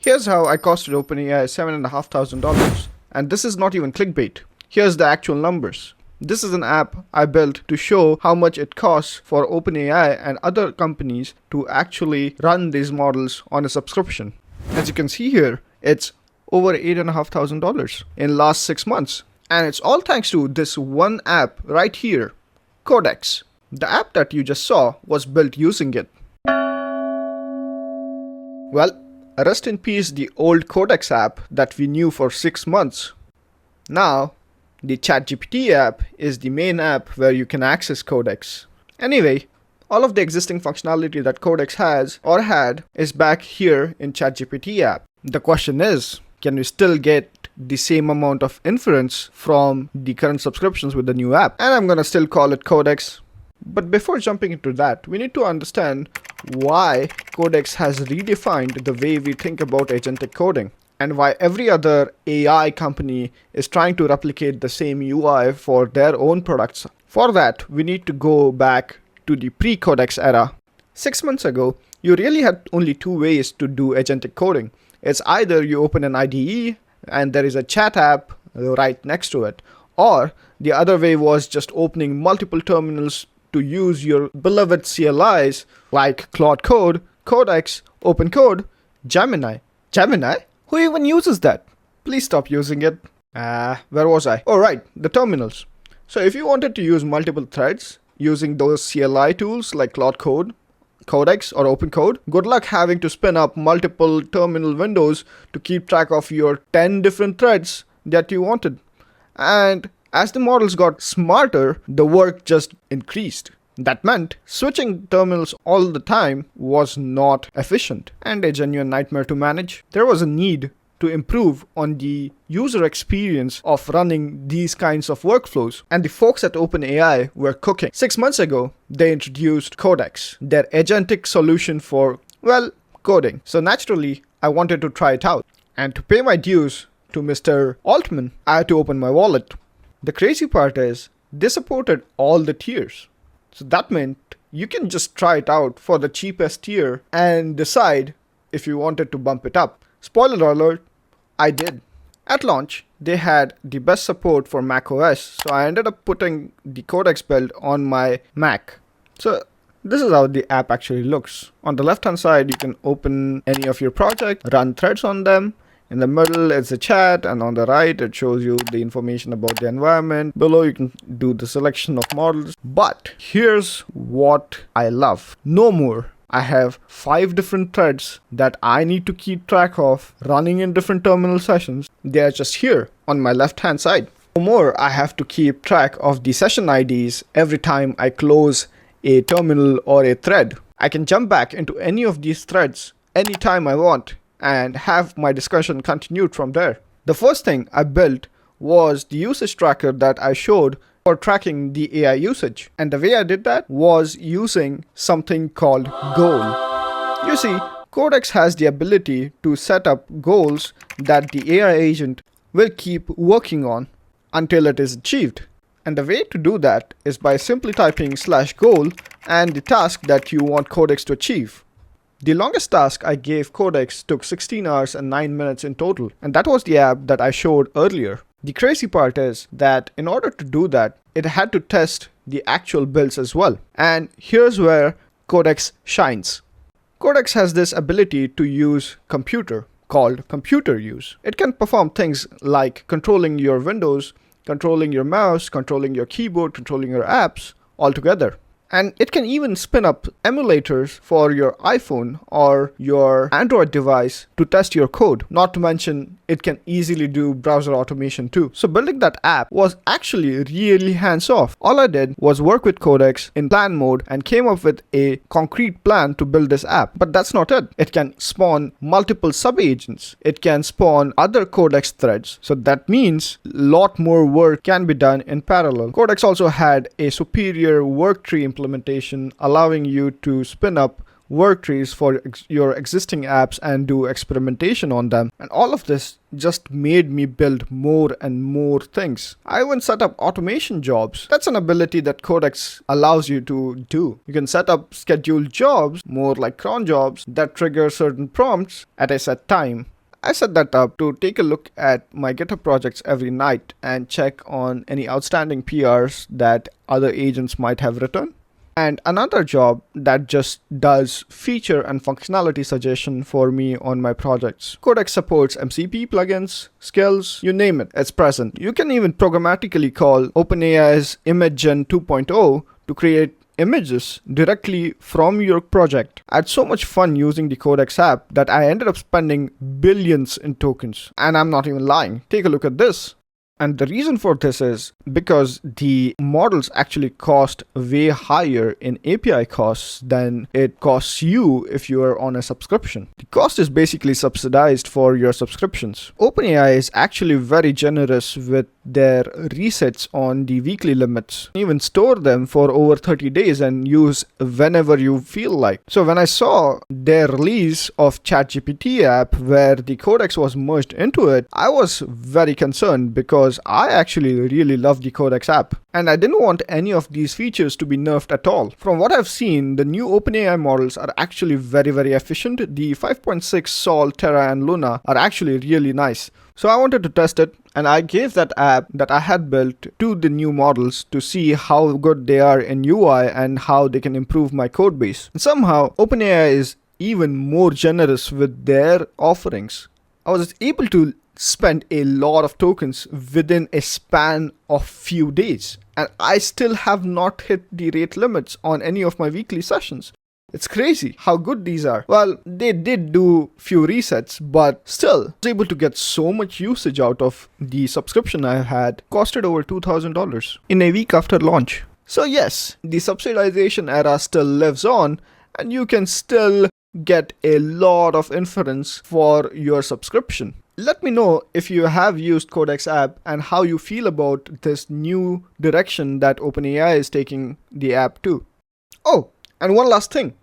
Here's how I costed OpenAI $7,500. And this is not even clickbait. Here's the actual numbers. This is an app I built to show how much it costs for OpenAI and other companies to actually run these models on a subscription. As you can see here, it's over $8,500 in last 6 months. And it's all thanks to this one app right here, Codex. The app that you just saw was built using it. Well, rest in peace the old Codex app that we knew for 6 months. Now, the ChatGPT app is the main app where you can access Codex. Anyway, all of the existing functionality that Codex has or had is back here in ChatGPT app. The question is, can we still get the same amount of inference from the current subscriptions with the new app? And I'm gonna still call it Codex. But before jumping into that, we need to understand why Codex has redefined the way we think about agentic coding, and why every other AI company is trying to replicate the same UI for their own products. For that, we need to go back to the pre-Codex era. 6 months ago, you really had only 2 ways to do agentic coding. It's either you open an IDE and there is a chat app right next to it, or the other way was just opening multiple terminals to use your beloved CLIs like Claude Code, Codex, OpenCode, Gemini. Gemini? Who even uses that? Please stop using it. Where was I? Oh right, the terminals. So if you wanted to use multiple threads using those CLI tools like Claude Code, Codex or OpenCode, good luck having to spin up multiple terminal windows to keep track of your 10 different threads that you wanted. And as the models got smarter, the work just increased. That meant switching terminals all the time was not efficient and a genuine nightmare to manage. There was a need to improve on the user experience of running these kinds of workflows, and the folks at OpenAI were cooking. 6 months ago, they introduced Codex, their agentic solution for, well, coding. So naturally, I wanted to try it out. And to pay my dues to Mr. Altman, I had to open my wallet. The crazy part is, they supported all the tiers. So that meant you can just try it out for the cheapest tier and decide if you wanted to bump it up. Spoiler alert, I did. At launch, they had the best support for macOS, so I ended up putting the Codex build on my Mac. So this is how the app actually looks. On the left hand side, you can open any of your projects, run threads on them. In the middle, it's a chat, and on the right, it shows you the information about the environment. Below, you can do the selection of models. But here's what I love. No more. I have 5 different threads that I need to keep track of running in different terminal sessions. They are just here on my left hand side. No more, I have to keep track of the session IDs every time I close a terminal or a thread. I can jump back into any of these threads anytime I want and have my discussion continued from there. The first thing I built was the usage tracker that I showed for tracking the AI usage. And the way I did that was using something called goal. You see, Codex has the ability to set up goals that the AI agent will keep working on until it is achieved. And the way to do that is by simply typing /goal and the task that you want Codex to achieve. The longest task I gave Codex took 16 hours and 9 minutes in total, and that was the app that I showed earlier. The crazy part is that in order to do that, it had to test the actual builds as well. And here's where Codex shines. Codex has this ability to use computer called computer use. It can perform things like controlling your windows, controlling your mouse, controlling your keyboard, controlling your apps all together. And it can even spin up emulators for your iPhone or your Android device to test your code. Not to mention, it can easily do browser automation too. So building that app was actually really hands-off. All I did was work with Codex in plan mode and came up with a concrete plan to build this app. But that's not it. It can spawn multiple sub-agents. It can spawn other Codex threads. So that means a lot more work can be done in parallel. Codex also had a superior worktree implementation, allowing you to spin up work trees for your existing apps and do experimentation on them. And all of this just made me build more and more things. I even set up automation jobs. That's an ability that Codex allows you to do. You can set up scheduled jobs, more like cron jobs, that trigger certain prompts at a set time. I set that up to take a look at my GitHub projects every night and check on any outstanding PRs that other agents might have written. And another job that just does feature and functionality suggestion for me on my projects. Codex supports MCP plugins, skills, you name it, it's present. You can even programmatically call OpenAI's ImageGen 2.0 to create images directly from your project. I had so much fun using the Codex app that I ended up spending billions in tokens. And I'm not even lying. Take a look at this. And the reason for this is because the models actually cost way higher in API costs than it costs you if you are on a subscription. The cost is basically subsidized for your subscriptions. OpenAI is actually very generous with their resets on the weekly limits. You even store them for over 30 days and use whenever you feel like. So when I saw their release of ChatGPT app where the Codex was merged into it, I was very concerned because I actually really love the Codex app and I didn't want any of these features to be nerfed at all. From what I've seen, the new OpenAI models are actually very efficient. The 5.6 Sol, Terra and Luna are actually really nice. So I wanted to test it and I gave that app that I had built to the new models to see how good they are in UI and how they can improve my code base. And somehow OpenAI is even more generous with their offerings. I was able to spend a lot of tokens within a span of few days and I still have not hit the rate limits on any of my weekly sessions. It's crazy how good these are. Well, they did do few resets, but still, I was able to get so much usage out of the subscription I had. Costed over $2,000 in a week after launch. So yes, the subsidization era still lives on and you can still get a lot of inference for your subscription. Let me know if you have used Codex app and how you feel about this new direction that OpenAI is taking the app to. Oh, and one last thing.